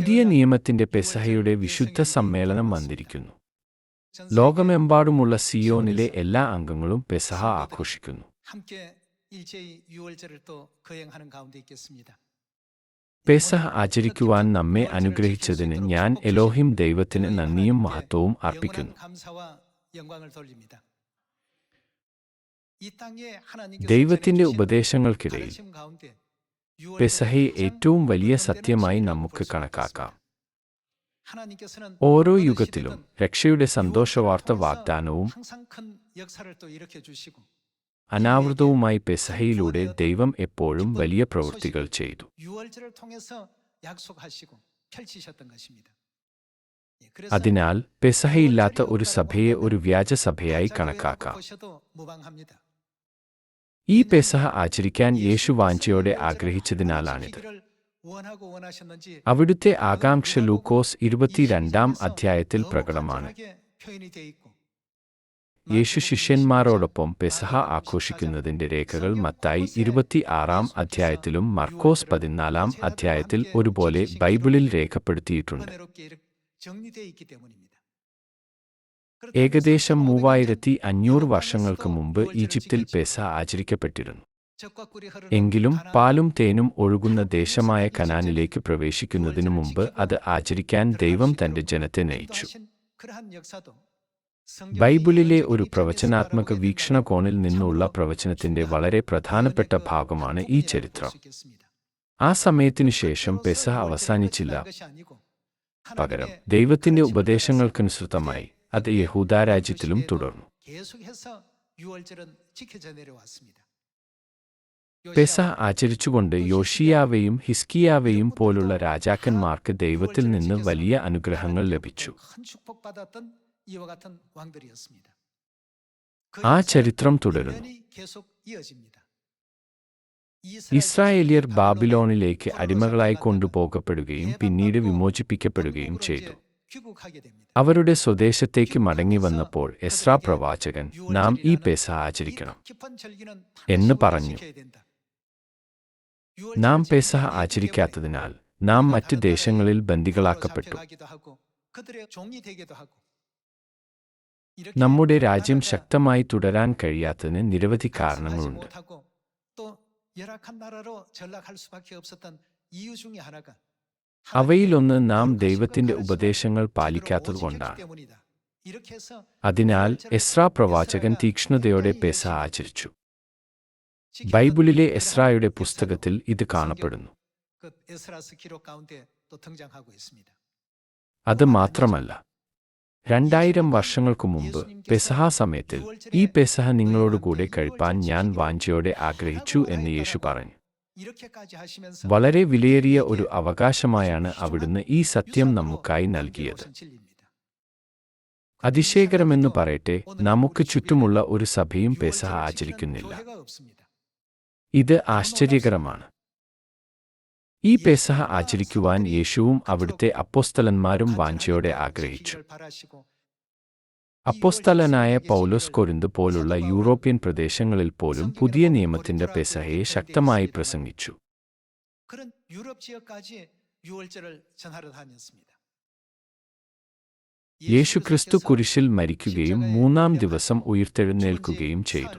പുതിയ നിയമത്തിന്റെ പെസഹയുടെ വിശുദ്ധ സമ്മേളനം വന്നിരിക്കുന്നു. ലോകമെമ്പാടുമുള്ള സിയോനിലെ എല്ലാ അംഗങ്ങളും പെസഹ ആഘോഷിക്കുന്നു. പെസഹ ആചരിക്കുവാൻ നമ്മെ അനുഗ്രഹിച്ചതിന് ഞാൻ എലോഹിം ദൈവത്തിന് നന്ദിയും മഹത്വവും അർപ്പിക്കുന്നു. ദൈവത്തിന്റെ ഉപദേശങ്ങൾക്കിടയിൽ പെസഹയെ ഏറ്റവും വലിയ സത്യമായി നമുക്ക് കണക്കാക്കാം. ഓരോ യുഗത്തിലും രക്ഷയുടെ സന്തോഷവാർത്ത വാഗ്ദാനവും അനാവൃതവുമായി പെസഹയിലൂടെ ദൈവം എപ്പോഴും വലിയ പ്രവൃത്തികൾ ചെയ്തു. അതിനാൽ പെസഹയില്ലാത്ത ഒരു സഭയെ ഒരു വ്യാജസഭയായി കണക്കാക്കാം. ഈ പെസഹ ആചരിക്കാൻ യേശു വാഞ്ചയോടെ ആഗ്രഹിച്ചതിനാലാണിത്. അവിടുത്തെ ആകാംക്ഷ ലൂക്കോസ് 22-ാം അധ്യായത്തിൽ പ്രകടമാണ്. യേശു ശിഷ്യന്മാരോടൊപ്പം പെസഹ ആഘോഷിക്കുന്നതിന്റെ രേഖകൾ മത്തായി 26-ാം അധ്യായത്തിലും മർക്കോസ് 14-ാം അധ്യായത്തിൽ ഒരുപോലെ ബൈബിളിൽ രേഖപ്പെടുത്തിയിട്ടുണ്ട്. ഏകദേശം 3500 വർഷങ്ങൾക്ക് മുമ്പ് ഈജിപ്തിൽ പെസഹ ആചരിക്കപ്പെട്ടിരുന്നു. എങ്കിലും പാലും തേനും ഒഴുകുന്ന ദേശമായ കനാനിലേക്ക് പ്രവേശിക്കുന്നതിനു മുമ്പ് അത് ആചരിക്കാൻ ദൈവം തന്റെ ജനത്തെ നയിച്ചു. ബൈബിളിലെ ഒരു പ്രവചനാത്മക വീക്ഷണകോണിൽ നിന്നുള്ള പ്രവചനത്തിന്റെ വളരെ പ്രധാനപ്പെട്ട ഭാഗമാണ് ഈ ചരിത്രം. ആ സമയത്തിനു ശേഷം പെസഹ അവസാനിച്ചില്ല. പകരം ദൈവത്തിന്റെ ഉപദേശങ്ങൾക്കനുസൃതമായി അത് യഹൂദാരാജ്യത്തിലും തുടർന്നു. പെസഹ ആചരിച്ചുകൊണ്ട് യോഷിയാവെയും ഹിസ്കിയാവെയും പോലുള്ള രാജാക്കന്മാർക്ക് ദൈവത്തിൽ നിന്ന് വലിയ അനുഗ്രഹങ്ങൾ ലഭിച്ചു. ആ ചരിത്രം തുടരുന്നു. ഇസ്രായേലിയർ ബാബിലോണിലേക്ക് അടിമകളായി കൊണ്ടുപോകപ്പെടുകയും പിന്നീട് വിമോചിപ്പിക്കപ്പെടുകയും ചെയ്തു. അവരുടെ സ്വദേശത്തേക്ക് മടങ്ങി വന്നപ്പോൾ എസ്രാ പ്രവാചകൻ നാം ഈ പെസഹ ആചരിക്കണം എന്ന് പറഞ്ഞു. നാം പെസഹ ആചരിക്കാത്തതിനാൽ നാം മറ്റ് ദേശങ്ങളിൽ ബന്ദികളാക്കപ്പെട്ടു. നമ്മുടെ രാജ്യം ശക്തമായി തുടരാൻ കഴിയാത്തതിന് നിരവധി കാരണങ്ങളുണ്ട്. അവയിലൊന്ന് നാം ദൈവത്തിന്റെ ഉപദേശങ്ങൾ പാലിക്കാത്തതുകൊണ്ടാണ്. അതിനാൽ എസ്രാ പ്രവാചകൻ തീക്ഷ്ണതയോടെ പെസഹ ആചരിച്ചു. ബൈബിളിലെ എസ്രായുടെ പുസ്തകത്തിൽ ഇത് കാണപ്പെടുന്നു. അത് മാത്രമല്ല, 2000 വർഷങ്ങൾക്കു മുമ്പ് പെസഹ സമയത്തിൽ ഈ പെസഹ നിങ്ങളോടുകൂടെ കഴിപ്പാൻ ഞാൻ വാഞ്ചയോടെ ആഗ്രഹിച്ചു എന്ന് യേശു പറഞ്ഞു. വളരെ വിലയേറിയ ഒരു അവകാശമായാണ് അവിടുന്ന് ഈ സത്യം നമുക്കായി നൽകിയത്. അതിശയകരമെന്നു പറയട്ടെ, നമുക്ക് ചുറ്റുമുള്ള ഒരു സഭയും പെസഹ ആചരിക്കുന്നില്ല. ഇത് ആശ്ചര്യകരമാണ്. ഈ പെസഹ ആചരിക്കുവാൻ യേശുവും അവിടുത്തെ അപ്പോസ്തലന്മാരും വാഞ്ചയോടെ ആഗ്രഹിച്ചു. അപ്പോസ്തലനായ പൗലോസ് കൊരിന്ത് പോലുള്ള യൂറോപ്യൻ പ്രദേശങ്ങളിൽ പോലും പുതിയ നിയമത്തിന്റെ പെസഹയെ ശക്തമായി പ്രസംഗിച്ചു. യേശുക്രിസ്തു കുരിശിൽ മരിക്കുകയും 3-ാം ദിവസം ഉയിർത്തെഴുന്നേൽക്കുകയും ചെയ്തു.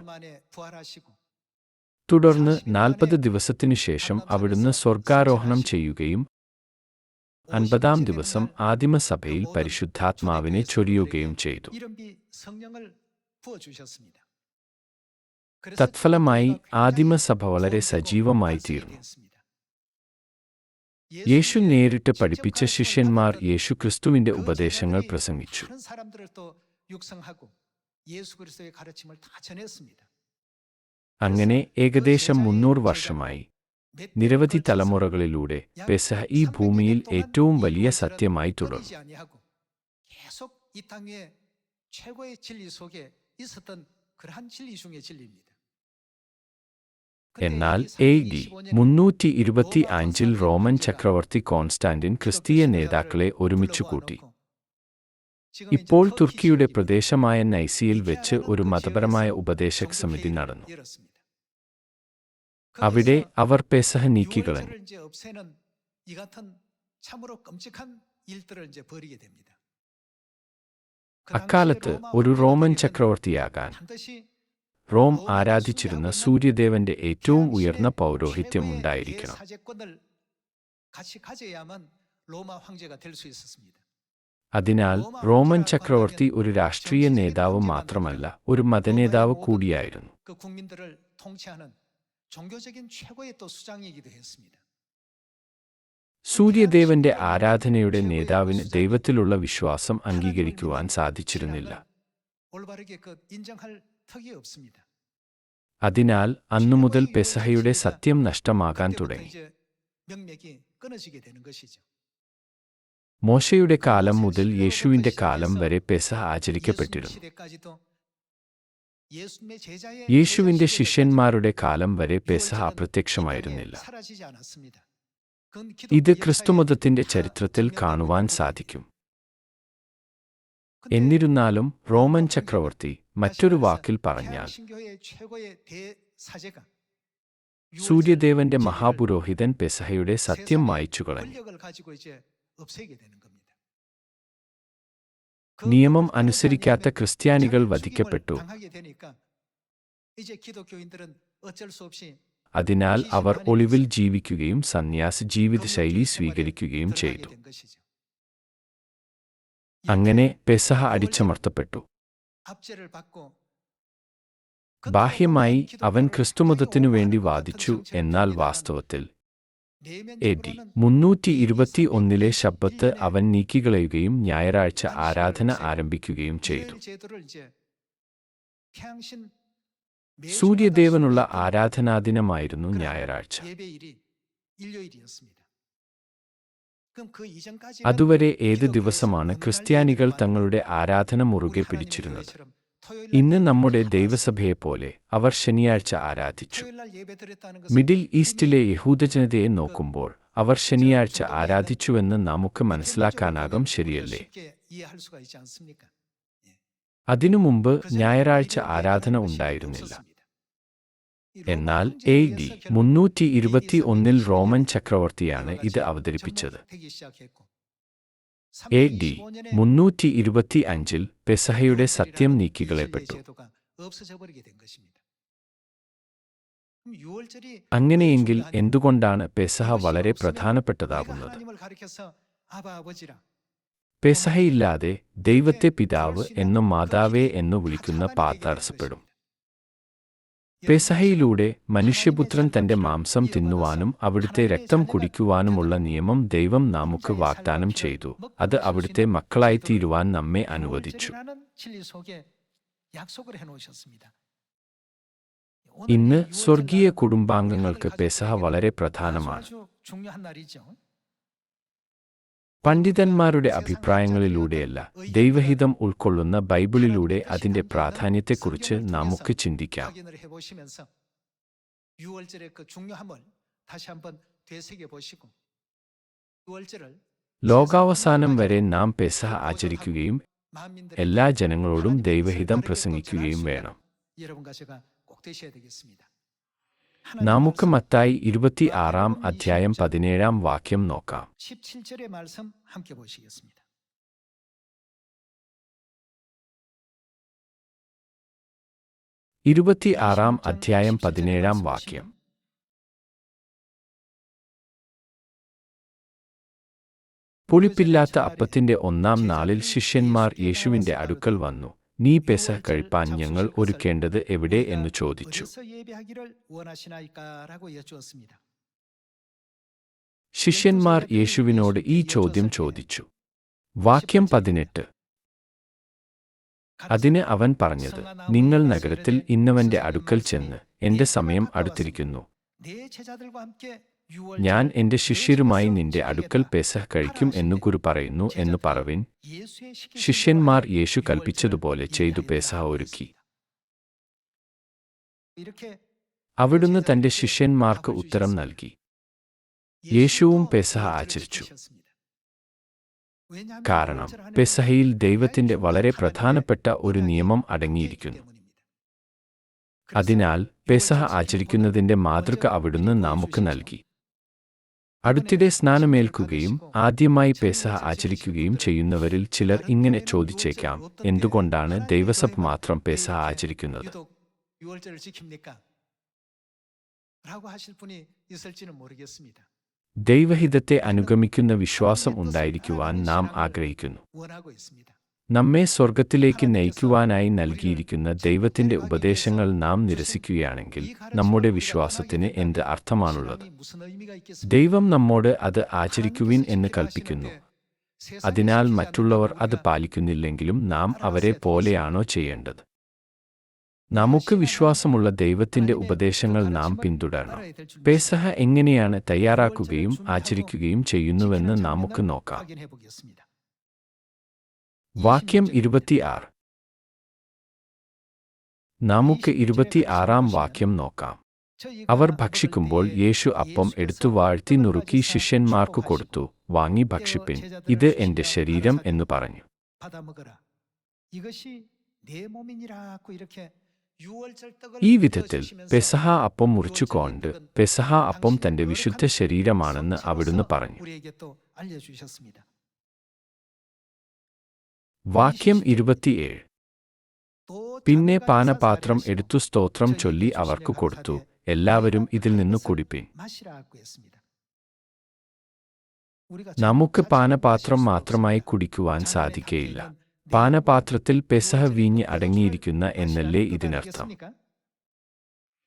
തുടർന്ന് 40 ദിവസത്തിനു ശേഷം അവിടുന്ന് സ്വർഗാരോഹണം ചെയ്യുകയും 50-ാം ദിവസം ആദിമസഭയിൽ പരിശുദ്ധാത്മാവിനെ ചൊരിയുകയും ചെയ്തു. തത്ഫലമായി ആദിമസഭ വളരെ സജീവമായി തീർന്നു. യേശു നേരിട്ട് പഠിപ്പിച്ച ശിഷ്യന്മാർ യേശുക്രിസ്തുവിന്റെ ഉപദേശങ്ങൾ പ്രസംഗിച്ചു. അങ്ങനെ ഏകദേശം 300 വർഷമായി നിരവധി തലമുറകളിലൂടെ പെസഹ ഈ ഭൂമിയിൽ ഏറ്റവും വലിയ സത്യമായി തുടർന്നു. എന്നാൽ AD 325-ൽ റോമൻ ചക്രവർത്തി കോൺസ്റ്റാന്റിൻ ക്രിസ്തീയ നേതാക്കളെ ഒരുമിച്ചു കൂട്ടി. ഇപ്പോൾ തുർക്കിയുടെ പ്രദേശമായ നൈസിയിൽ വെച്ച് ഒരു മതപരമായ ഉപദേശക സമിതി നടന്നു. അവിടെ അവർ പെസഹ നീക്കിക്കളഞ്ഞു. അക്കാലത്ത് ഒരു റോമൻ ചക്രവർത്തിയാകാൻ റോം ആരാധിച്ചിരുന്ന സൂര്യദേവന്റെ ഏറ്റവും ഉയർന്ന പൗരോഹിത്യം ഉണ്ടായിരിക്കണം. അതിനാൽ റോമൻ ചക്രവർത്തി ഒരു രാഷ്ട്രീയ നേതാവ് മാത്രമല്ല, ഒരു മതനേതാവ് കൂടിയായിരുന്നു. സൂര്യദേവന്റെ ആരാധനയുടെ നേതാവിന് ദൈവത്തിലുള്ള വിശ്വാസം അംഗീകരിക്കുവാൻ സാധിച്ചിരുന്നില്ല. അതിനാൽ അന്നുമുതൽ പെസഹയുടെ സത്യം നഷ്ടമാകാൻ തുടങ്ങി. മോശയുടെ കാലം മുതൽ യേശുവിന്റെ കാലം വരെ പെസഹ ആചരിക്കപ്പെട്ടിരുന്നു. യേശുവിന്റെ ശിഷ്യന്മാരുടെ കാലം വരെ പെസഹ അപ്രത്യക്ഷമായിരുന്നില്ല. ഇത് ക്രിസ്തുമതത്തിന്റെ ചരിത്രത്തിൽ കാണുവാൻ സാധിക്കും. എന്നിരുന്നാലും റോമൻ ചക്രവർത്തി, മറ്റൊരു വാക്കിൽ പറഞ്ഞാൽ സൂര്യദേവന്റെ മഹാപുരോഹിതൻ പെസഹയുടെ സത്യം മായ്ച്ചുകളഞ്ഞു. നിയമം അനുസരിക്കാത്ത ക്രിസ്ത്യാനികൾ വധിക്കപ്പെട്ടു. അതിനാൽ അവർ ഒളിവിൽ ജീവിക്കുകയും സന്യാസ ജീവിതശൈലി സ്വീകരിക്കുകയും ചെയ്തു. അങ്ങനെ പെസഹ അടിച്ചമർത്തപ്പെട്ടു. ബാഹ്യമായി അവൻ ക്രിസ്തുമതത്തിനു വേണ്ടി വാദിച്ചു, എന്നാൽ വാസ്തവത്തിൽ AD 321 ശബ്ബത്ത് അവൻ നീക്കിക്കളയുകയും ഞായറാഴ്ച ആരാധന ആരംഭിക്കുകയും ചെയ്തു. സൂര്യദേവനുള്ള ആരാധനാദിനമായിരുന്നു ഞായറാഴ്ച. അതുവരെ ഏത് ദിവസമാണ് ക്രിസ്ത്യാനികൾ തങ്ങളുടെ ആരാധന മുറുകെ പിടിച്ചിരുന്നത്? ഇന്ന് നമ്മുടെ ദൈവസഭയെപ്പോലെ അവർ ശനിയാഴ്ച ആരാധിച്ചു. മിഡിൽ ഈസ്റ്റിലെ യഹൂദജനതയെ നോക്കുമ്പോൾ അവർ ശനിയാഴ്ച ആരാധിച്ചുവെന്ന് നമുക്ക് മനസ്സിലാക്കാനാകും, ശരിയല്ലേ? അതിനു മുമ്പ് ഞായറാഴ്ച ആരാധന ഉണ്ടായിരുന്നില്ല. എന്നാൽ AD 321 റോമൻ ചക്രവർത്തിയാണ് ഇത് അവതരിപ്പിച്ചത്. AD 325 പെസഹയുടെ സത്യം നീക്കിക്കളയപ്പെട്ടു. അങ്ങനെയെങ്കിൽ എന്തുകൊണ്ടാണ് പെസഹ വളരെ പ്രധാനപ്പെട്ടതാകുന്നത്? പെസഹയില്ലാതെ ദൈവത്തെ പിതാവ് എന്നും മാതാവേ എന്നു വിളിക്കുന്ന തടസ്സപ്പെടും. പെസഹയിലൂടെ മനുഷ്യപുത്രൻ തന്റെ മാംസം തിന്നുവാനും അവിടുത്തെ രക്തം കുടിക്കുവാനുമുള്ള നിയമം ദൈവം നമുക്ക് വാഗ്ദാനം ചെയ്തു. അത് അവിടുത്തെ മക്കളായിത്തീരുവാൻ നമ്മെ അനുവദിച്ചു. ഇന്ന് സ്വർഗീയ കുടുംബാംഗങ്ങൾക്ക് പെസഹ വളരെ പ്രധാനമാണ്. പണ്ഡിതന്മാരുടെ അഭിപ്രായങ്ങളിലൂടെയല്ല, ദൈവഹിതം ഉൾക്കൊള്ളുന്ന ബൈബിളിലൂടെ അതിന്റെ പ്രാധാന്യത്തെക്കുറിച്ച് നമുക്ക് ചിന്തിക്കാം. ലോകാവസാനം വരെ നാം പെസഹ ആചരിക്കുകയും എല്ലാ ജനങ്ങളോടും ദൈവഹിതം പ്രസംഗിക്കുകയും വേണം. നമുക്ക് മത്തായി 26 അധ്യായം 17 വാക്യം നോക്കാം. 26 അധ്യായം 17 വാക്യം. പുളിപ്പില്ലാത്ത അപ്പത്തിന്റെ 1-ാം നാളിൽ ശിഷ്യന്മാർ യേശുവിന്റെ അടുക്കൽ വന്നു, നീ പെസഹ കഴിപ്പാൻ ഞങ്ങൾ ഒരുക്കേണ്ടത് എവിടെ എന്ന് ചോദിച്ചു. ശിഷ്യന്മാർ യേശുവിനോട് ഈ ചോദ്യം ചോദിച്ചു. വാക്യം 18. അതിന് അവൻ പറഞ്ഞത്, നിങ്ങൾ നഗരത്തിൽ ഇന്നവന്റെ അടുക്കൽ ചെന്ന്, എന്റെ സമയം അടുത്തിരിക്കുന്നു, ഞാൻ എന്റെ ശിഷ്യരുമായി നിന്റെ അടുക്കൽ പെസഹ കഴിക്കും എന്നു ഗുരു പറയുന്നു എന്ന് പറവിൻ. ശിഷ്യന്മാർ യേശു കൽപ്പിച്ചതുപോലെ ചെയ്തു പെസഹ ഒരുക്കി. അവിടുന്ന് തന്റെ ശിഷ്യന്മാർക്ക് ഉത്തരം നൽകി. യേശുവും പെസഹ ആചരിച്ചു. കാരണം പെസഹയിൽ ദൈവത്തിന്റെ വളരെ പ്രധാനപ്പെട്ട ഒരു നിയമം അടങ്ങിയിരിക്കുന്നു. അതിനാൽ പെസഹ ആചരിക്കുന്നതിന്റെ മാതൃക അവിടുന്ന് നമുക്ക് നൽകി. അടുത്തിടെ സ്നാനമേൽക്കുകയും ആദ്യമായി പെസഹ ആചരിക്കുകയും ചെയ്യുന്നവരിൽ ചിലർ ഇങ്ങനെ ചോദിച്ചേക്കാം, എന്തുകൊണ്ടാണ് ദൈവസഭ മാത്രം പെസഹ ആചരിക്കുന്നത്? 유독 유월절을 지킵니까? 라고 하실 분이 있을지는 모르겠습니다. ദൈവഹിതത്തെ അനുഗമിക്കുന്ന വിശ്വാസം ഉണ്ടായിരിക്കുവാൻ നാം ആഗ്രഹിക്കുന്നു. 원하고 있습니다. നമ്മെ സ്വർഗത്തിലേക്ക് നയിക്കുവാനായി നൽകിയിരിക്കുന്ന ദൈവത്തിന്റെ ഉപദേശങ്ങൾ നാം നിരസിക്കുകയാണെങ്കിൽ നമ്മുടെ വിശ്വാസത്തിന് എന്ത് അർത്ഥമാണുള്ളത്? 무슨 의미가 있겠습니까? ദൈവം നമ്മോട് അത് ആചരിക്കുവിൻ എന്ന് കൽപ്പിക്കുന്നു. അതിനാൽ മറ്റുള്ളവർ അത് പാലിക്കുന്നില്ലെങ്കിലും നാം അവരെ പോലെയാണോ ചെയ്യേണ്ടത്? നമുക്ക് വിശ്വാസമുള്ള ദൈവത്തിന്റെ ഉപദേശങ്ങൾ നാം പിന്തുടരണം. പെസഹ എങ്ങനെയാണ് തയ്യാറാക്കുകയും ആചരിക്കുകയും ചെയ്യുന്നുവെന്ന് നമുക്ക് നോക്കാം. 확인해 보겠습니다. വാക്യം 26. നമുക്ക് 26-ാം വാക്യം നോക്കാം. അവർ ഭക്ഷിക്കുമ്പോൾ യേശു അപ്പം എടുത്തു വാഴ്ത്തി നുറുക്കി ശിഷ്യന്മാർക്കു കൊടുത്തു, വാങ്ങി ഭക്ഷിപ്പിൻ, ഇത് എന്റെ ശരീരം എന്നു പറഞ്ഞു. 받아 먹어라. 이것이 내 몸이니라고 이렇게 유월절 떡을 ഈ വിധത്തിൽ പെസഹ അപ്പം മുറിച്ചുകൊണ്ട് പെസഹ അപ്പം തന്റെ വിശുദ്ധ ശരീരമാണെന്ന് അവിടുന്ന് പറഞ്ഞു. 우리에게 또 알려 주셨습니다. വാക്യം 27. പിന്നെ പാനപാത്രം എടുത്തു സ്തോത്രം ചൊല്ലി അവർക്ക് കൊടുത്തു, എല്ലാവരും ഇതിൽ നിന്നു കുടിപ്പിൻ. 마시라고 했습니다. നമുക്ക് പാനപാത്രം മാത്രമായി കുടിക്കുവാൻ സാധിക്കുകയില്ല. പാനപാത്രത്തിൽ പെസഹ വീഞ്ഞ് അടങ്ങിയിരിക്കുന്ന എന്നല്ലേ ഇതിനർത്ഥം?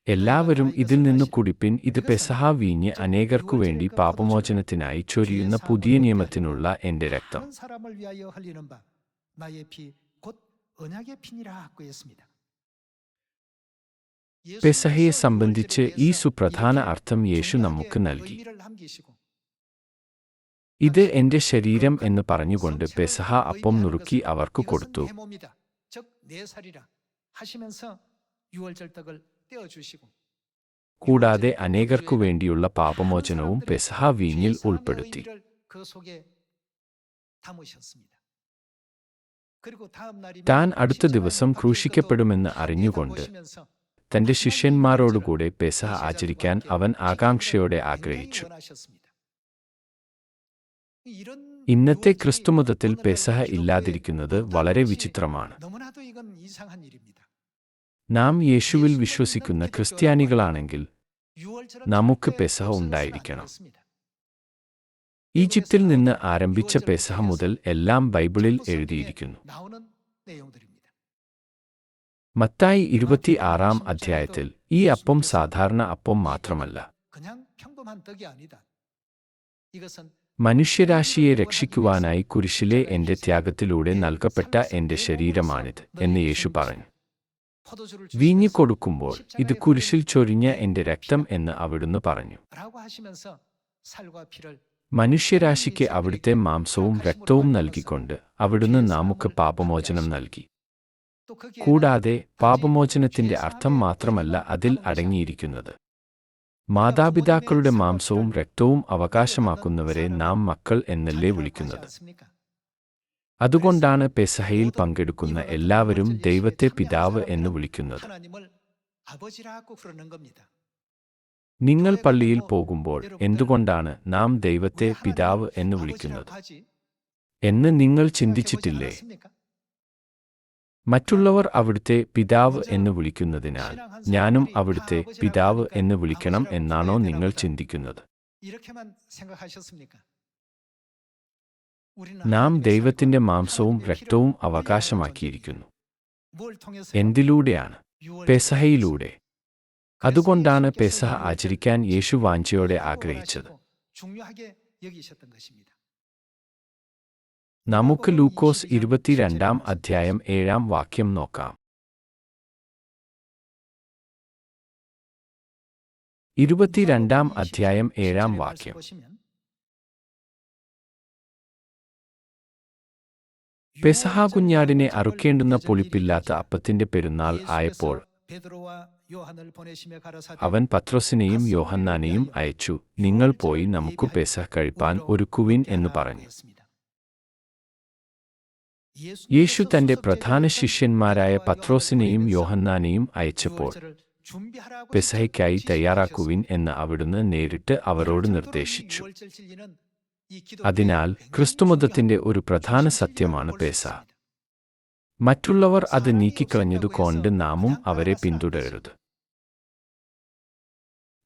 എല്ലാവരും ഇതിൽ നിന്നു കുടിപ്പിൻ, ഇത് പെസഹ വീഞ്ഞ് അനേകർക്കു വേണ്ടി പാപമോചനത്തിനായി ചൊരിയുന്ന പുതിയ നിയമത്തിനുള്ള എന്റെ രക്തം. 한 사람을 위하여 흘리는 바 나의 피 곧 언약의 피니라고 했습니다. പെസഹയെ സംബന്ധിച്ച് ഈ സുപ്രധാന അർത്ഥം യേശു നമുക്ക് നൽകി. 의미를 남기시고 ഇത് എന്റെ ശരീരം എന്ന് പറഞ്ഞുകൊണ്ട് പെസഹ അപ്പം നുറുക്കി അവർക്ക് കൊടുത്തു. 이것은 내 몸이다. 즉 내 살이라 하시면서 유월절 떡을 떼어 주시고 കൂടാതെ അനേകർക്കു വേണ്ടിയുള്ള പാപമോചനവും പെസഹ വീഞ്ഞിൽ ഉൾപ്പെടുത്തി. 그 속에 담으셨습니다. 그리고 다음 날이면 താൻ അടുത്ത ദിവസം ക്രൂശിക്കപ്പെടുമെന്ന് അറിഞ്ഞുകൊണ്ട് തന്റെ ശിഷ്യന്മാരോടുകൂടെ പെസഹ ആചരിക്കാൻ അവൻ ആകാംക്ഷയോടെ ആഗ്രഹിച്ചു. ഇന്നത്തെ ക്രിസ്തുമതത്തിൽ പെസഹ ഇല്ലാതിരിക്കുന്നത് വളരെ വിചിത്രമാണ്. 너무나도 이건 이상한 일입니다. നാം യേശുവിൽ വിശ്വസിക്കുന്ന ക്രിസ്ത്യാനികളാണെങ്കിൽ നമുക്ക് പെസഹ ഉണ്ടായിരിക്കണം. ഈജിപ്തിൽ നിന്ന് ആരംഭിച്ച പെസഹ മുതൽ എല്ലാം ബൈബിളിൽ എഴുതിയിരിക്കുന്നു. 나오는 내용들입니다. മത്തായി 26-ാം അധ്യായത്തിൽ ഈ അപ്പം സാധാരണ അപ്പം മാത്രമല്ല, 그냥 평범한 떡이 아니다. 이것은 മനുഷ്യരാശിയെ രക്ഷിക്കുവാനായി കുരിശിലെ എന്റെ ത്യാഗത്തിലൂടെ നൽകപ്പെട്ട എന്റെ ശരീരമാണിത് എന്ന് യേശു പറഞ്ഞു. 포도주를 വീഞ്ഞു കൊടുക്കുമ്പോൾ ഇത് കുരിശിൽ ചൊരിഞ്ഞ എന്റെ രക്തം എന്ന് അവിടുന്ന് പറഞ്ഞു. 라고 하시면서 살과 피를 മനുഷ്യരാശിക്ക് അവിടുത്തെ മാംസവും രക്തവും നൽകിക്കൊണ്ട് അവിടുന്ന് നമുക്ക് പാപമോചനം നൽകി. 또 거기에 കൂടാതെ പാപമോചനത്തിന്റെ അർത്ഥം മാത്രമല്ല അതിൽ അടങ്ങിയിരിക്കുന്നത്. മാതാപിതാക്കളുടെ മാംസവും രക്തവും അവകാശമാക്കുന്നവരെ നാം മക്കൾ എന്നല്ലേ വിളിക്കുന്നത്? അതുകൊണ്ടാണ് പെസഹയിൽ പങ്കെടുക്കുന്ന എല്ലാവരും ദൈവത്തെ പിതാവ് എന്ന് വിളിക്കുന്നത്. 하나님을 아버지라고 부르는 겁니다. നിങ്ങൾ പള്ളിയിൽ പോകുമ്പോൾ എന്തുകൊണ്ടാണ് നാം ദൈവത്തെ പിതാവ് എന്ന് വിളിക്കുന്നത് എന്ന് നിങ്ങൾ ചിന്തിച്ചിട്ടില്ലേ? മറ്റുള്ളവർ അവിടുത്തെ പിതാവ് എന്ന് വിളിക്കുന്നതിനാൽ ഞാനും അവിടുത്തെ പിതാവ് എന്ന് വിളിക്കണം എന്നാണോ നിങ്ങൾ ചിന്തിക്കുന്നത്? 이렇게만 생각하셨습니까? നാം ദൈവത്തിന്റെ മാംസവും രക്തവും അവകാശമാക്കിയിരിക്കുന്നു. 뭘 통해서 എന്തിലൂടെയാണ്? പെസഹയിലൂടെ. അതുകൊണ്ടാണ് പെസഹ ആചരിക്കാൻ യേശു വാഞ്ചയോടെ ആഗ്രഹിച്ചത്. 중요하게 여기셨던 것입니다. നമുക്ക് ലൂക്കോസ് 22-ാം അധ്യായം 7-ാം വാക്യം നോക്കാം. 22-ാം അധ്യായം 7-ാം വാക്യം. പെസഹ കുഞ്ഞാടിനെ അറുക്കേണ്ടുന്ന പുളിപ്പില്ലാത്ത അപ്പത്തിന്റെ പെരുന്നാൾ ആയപ്പോൾ അവൻ പത്രോസിനെയും യോഹന്നാനെയും അയച്ചു, നിങ്ങൾ പോയി നമുക്ക് പെസഹ കഴിപ്പാൻ ഒരുക്കുവിൻ എന്ന് പറഞ്ഞു. യേശു തന്റെ പ്രധാന ശിഷ്യന്മാരായ പത്രോസിനെയും യോഹന്നാനെയും അയച്ചപ്പോൾ പെസഹയ്ക്കായി തയ്യാറാക്കുവിൻ എന്ന് അവിടുന്ന് നേരിട്ട് അവരോട് നിർദ്ദേശിച്ചു. അതിനാൽ ക്രിസ്തുമതത്തിന്റെ ഒരു പ്രധാന സത്യമാണ് പെസഹ. മറ്റുള്ളവർ അത് നീക്കിക്കളഞ്ഞതുകൊണ്ട് നാമും അവരെ പിന്തുടരരുത്.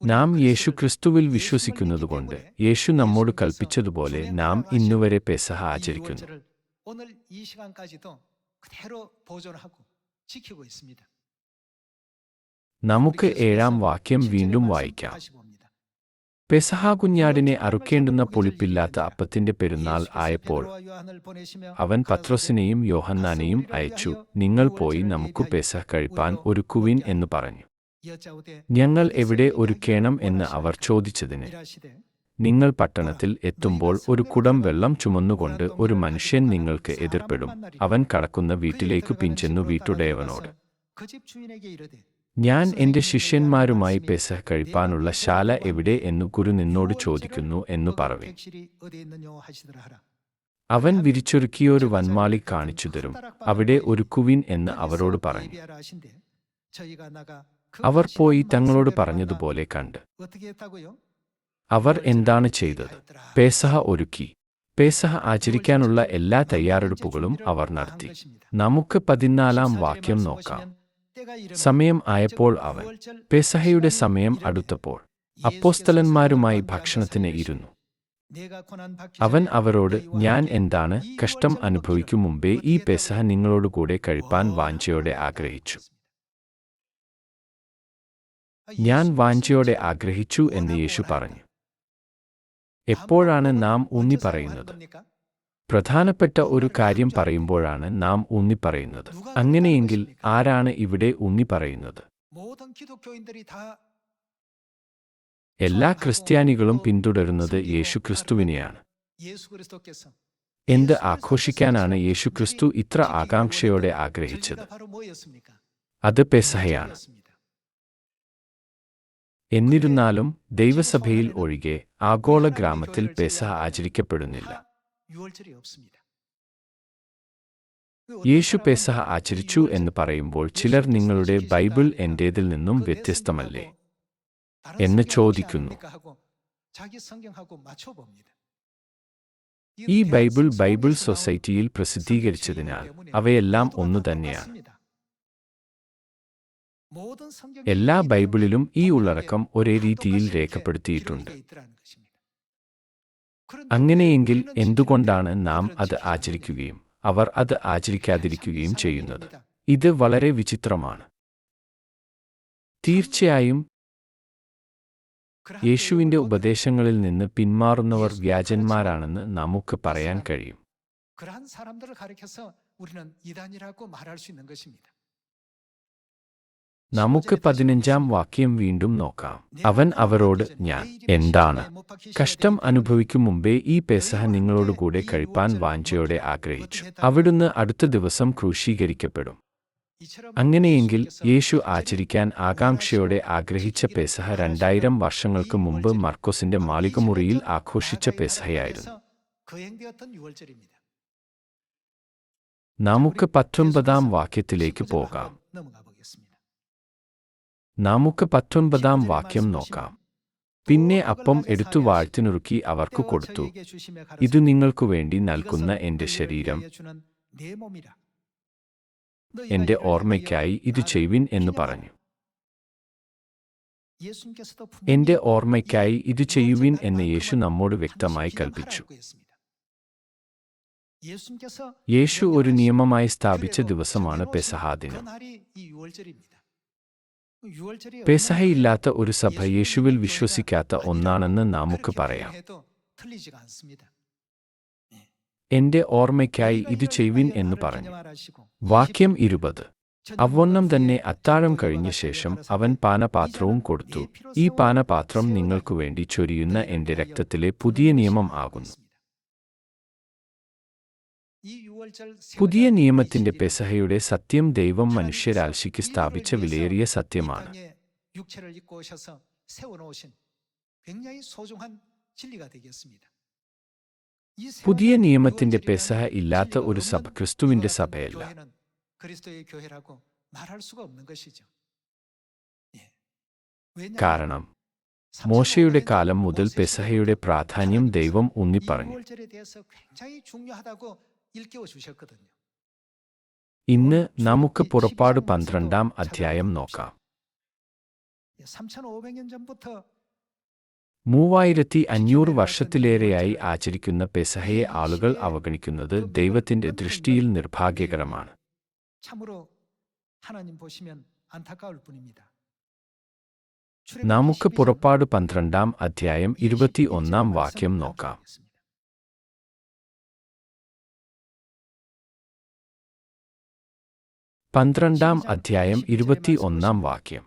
നാം യേശുക്രിസ്തുവിൽ വിശ്വസിക്കുന്നതുകൊണ്ട് യേശു നമ്മോട് കൽപ്പിച്ചതുപോലെ നാം ഇന്നുവരെ പെസഹ ആചരിക്കുന്നു. നമുക്ക് 7-ാം വാക്യം വീണ്ടും വായിക്കാം. പെസഹ കുഞ്ഞാടിനെ അറുക്കേണ്ടുന്ന പുളിപ്പില്ലാത്ത അപ്പത്തിന്റെ പെരുന്നാൾ ആയപ്പോൾ അവൻ പത്രോസിനെയും യോഹന്നാനെയും അയച്ചു, നിങ്ങൾ പോയി നമുക്ക് പെസഹ കഴിപ്പാൻ ഒരുക്കുവിൻ എന്ന് പറഞ്ഞു. ഞങ്ങൾ എവിടെ ഒരുക്കേണം എന്ന് അവർ ചോദിച്ചതിന്, നിങ്ങൾ പട്ടണത്തിൽ എത്തുമ്പോൾ ഒരു കുടം വെള്ളം ചുമന്നുകൊണ്ട് ഒരു മനുഷ്യൻ നിങ്ങൾക്ക് എതിർപ്പെടും. അവൻ കടക്കുന്ന വീട്ടിലേക്ക് പിഞ്ചെന്നു വീട്ടുടയവനോട്, ഞാൻ എന്റെ ശിഷ്യന്മാരുമായി പെസഹ കഴിപ്പാനുള്ള ശാല എവിടെ എന്നു ഗുരു നിന്നോട് ചോദിക്കുന്നു എന്നു പറവിൻ. അവൻ വിരിച്ചൊരുക്കിയൊരു വന്മാളി കാണിച്ചു തരും, അവിടെ ഒരുക്കുവിൻ എന്ന് അവരോട് പറഞ്ഞു. അവർ പോയി തങ്ങളോട് പറഞ്ഞതുപോലെ കണ്ട്. അവർ എന്താണ് ചെയ്തത്? പെസഹ ഒരുക്കി. പെസഹ ആചരിക്കാനുള്ള എല്ലാ തയ്യാറെടുപ്പുകളും അവർ നടത്തി. നമുക്ക് 14-ാം വാക്യം നോക്കാം. സമയം ആയപ്പോൾ അവൻ, പെസഹയുടെ സമയം അടുത്തപ്പോൾ, അപ്പോസ്തലന്മാരുമായി ഭക്ഷണത്തിന് ഇരുന്നു. അവൻ അവരോട്, ഞാൻ എന്താണ് കഷ്ടം അനുഭവിക്കും മുമ്പേ ഈ പെസഹ നിങ്ങളോടുകൂടെ കഴിപ്പാൻ വാഞ്ചയോടെ ആഗ്രഹിച്ചു. ഞാൻ വാഞ്ചയോടെ ആഗ്രഹിച്ചു എന്ന് യേശു പറഞ്ഞു. എപ്പോഴാണ് നാം ഊന്നി പറയുന്നത്? പ്രധാനപ്പെട്ട ഒരു കാര്യം പറയുമ്പോഴാണ് നാം ഊന്നി പറയുന്നത്. അങ്ങനെയെങ്കിൽ ആരാണ് ഇവിടെ ഊന്നി പറയുന്നത്? എല്ലാ ക്രിസ്ത്യാനികളും പിന്തുടരുന്നത് യേശുക്രിസ്തുവിനെയാണ്. എന്ത് ആഘോഷിക്കാനാണ് യേശുക്രിസ്തു ഇത്ര ആകാംക്ഷയോടെ ആഗ്രഹിച്ചത്? അത് പെസഹയാണ്. എന്നിരുന്നാലും ദൈവസഭയിൽ ഒഴികെ ആഗോള ഗ്രാമത്തിൽ പെസഹ ആചരിക്കപ്പെടുന്നില്ല. യേശു പെസഹ ആചരിച്ചു എന്ന് പറയുമ്പോൾ ചിലർ നിങ്ങളുടെ ബൈബിൾ എന്റേതിൽ നിന്നും വ്യത്യസ്തമല്ലേ എന്ന് ചോദിക്കുന്നു. ഈ ബൈബിൾ സൊസൈറ്റിയിൽ പ്രസിദ്ധീകരിച്ചതിനാൽ അവയെല്ലാം ഒന്നുതന്നെയാണ്. എല്ലാ ബൈബിളിലും ഈ ഉള്ളടക്കം ഒരേ രീതിയിൽ രേഖപ്പെടുത്തിയിട്ടുണ്ട്. അങ്ങനെയെങ്കിൽ എന്തുകൊണ്ടാണ് നാം അത് ആചരിക്കുകയും അവർ അത് ആചരിക്കാതിരിക്കുകയും ചെയ്യുന്നത്? ഇത് വളരെ വിചിത്രമാണ്. തീർച്ചയായും യേശുവിന്റെ ഉപദേശങ്ങളിൽ നിന്ന് പിന്മാറുന്നവർ വ്യാജന്മാരാണെന്ന് നമുക്ക് പറയാൻ കഴിയും. നമുക്ക് 15-ാം വാക്യം വീണ്ടും നോക്കാം. അവൻ അവരോട്, ഞാൻ എന്താണ് കഷ്ടം അനുഭവിക്കും മുമ്പേ ഈ പെസഹ നിങ്ങളോടുകൂടെ കഴിപ്പാൻ വാഞ്ചയോടെ ആഗ്രഹിച്ചു. അവിടുന്ന് അടുത്ത ദിവസം ക്രൂശീകരിക്കപ്പെടും. അങ്ങനെയെങ്കിൽ യേശു ആചരിക്കാൻ ആകാംക്ഷയോടെ ആഗ്രഹിച്ച പെസഹ 2000 വർഷങ്ങൾക്ക് മുമ്പ് മർക്കോസിന്റെ മാളികമുറിയിൽ ആഘോഷിച്ച പെസഹയായിരുന്നു. നമുക്ക് 19-ാം വാക്യത്തിലേക്ക് പോകാം. നമുക്ക് 19-ാം വാക്യം നോക്കാം. പിന്നെ അപ്പം എടുത്തു വാഴ്ത്തിനുറുക്കി അവർക്ക് കൊടുത്തു, ഇതു നിങ്ങൾക്കു വേണ്ടി നൽകുന്ന എന്റെ ശരീരം, എന്റെ ഓർമ്മയ്ക്കായി ഇത് ചെയ്യുവിൻ എന്ന് പറഞ്ഞു. എന്റെ ഓർമ്മയ്ക്കായി ഇത് ചെയ്യുവിൻ എന്ന് യേശു നമ്മോട് വ്യക്തമായി കൽപ്പിച്ചു. യേശു ഒരു നിയമമായി സ്ഥാപിച്ച ദിവസമാണ് പെസഹ ദിനം. പെസഹയില്ലാത്ത ഒരു സഭ യേശുവിൽ വിശ്വസിക്കാത്ത ഒന്നാണെന്ന് നമുക്ക് പറയാം. എന്റെ ഓർമ്മയ്ക്കായി ഇത് ചെയ്യുവിൻ എന്ന് പറഞ്ഞു. വാക്യം 20. അവണ്ണം തന്നെ അത്താഴം കഴിഞ്ഞ ശേഷം അവൻ പാനപാത്രവും കൊടുത്തു, ഈ പാനപാത്രം നിങ്ങൾക്കു വേണ്ടി ചൊരിയുന്ന എന്റെ രക്തത്തിലെ പുതിയ നിയമം ആകുന്നു. പുതിയ നിയമത്തിന്റെ പെസഹയുടെ സത്യം ദൈവം മനുഷ്യരാശിക്ക് സ്ഥാപിച്ച വിലയേറിയ സത്യമാണ്. പുതിയ നിയമത്തിന്റെ പെസഹ ഇല്ലാത്ത ഒരു സഭ ക്രിസ്തുവിന്റെ സഭയല്ല. 왜냐하면 കാരണം മോശയുടെ കാലം മുതൽ പെസഹയുടെ പ്രാധാന്യം ദൈവം ഊന്നിപ്പറഞ്ഞു. 유월절에 대해서 굉장히 중요하다고 일깨워 주셨거든요. ഇന്ന് നമുക്ക് പുറപ്പാട് 12-ാം അധ്യായം നോക്കാം. 3500년 전부터 3500 വർഷത്തിലേറെയായി ആചരിക്കുന്ന പെസഹയെ ആളുകൾ അവഗണിക്കുന്നത് ദൈവത്തിന്റെ ദൃഷ്ടിയിൽ നിർഭാഗ്യകരമാണ്. 참으로 하나님 보시면 안타까울 뿐입니다. നമുക്ക് പുറപ്പാട് 12-ാം അധ്യായം 21-ാം വാക്യം നോക്കാം. 12-ാം അധ്യായം 21-ാം വാക്യം.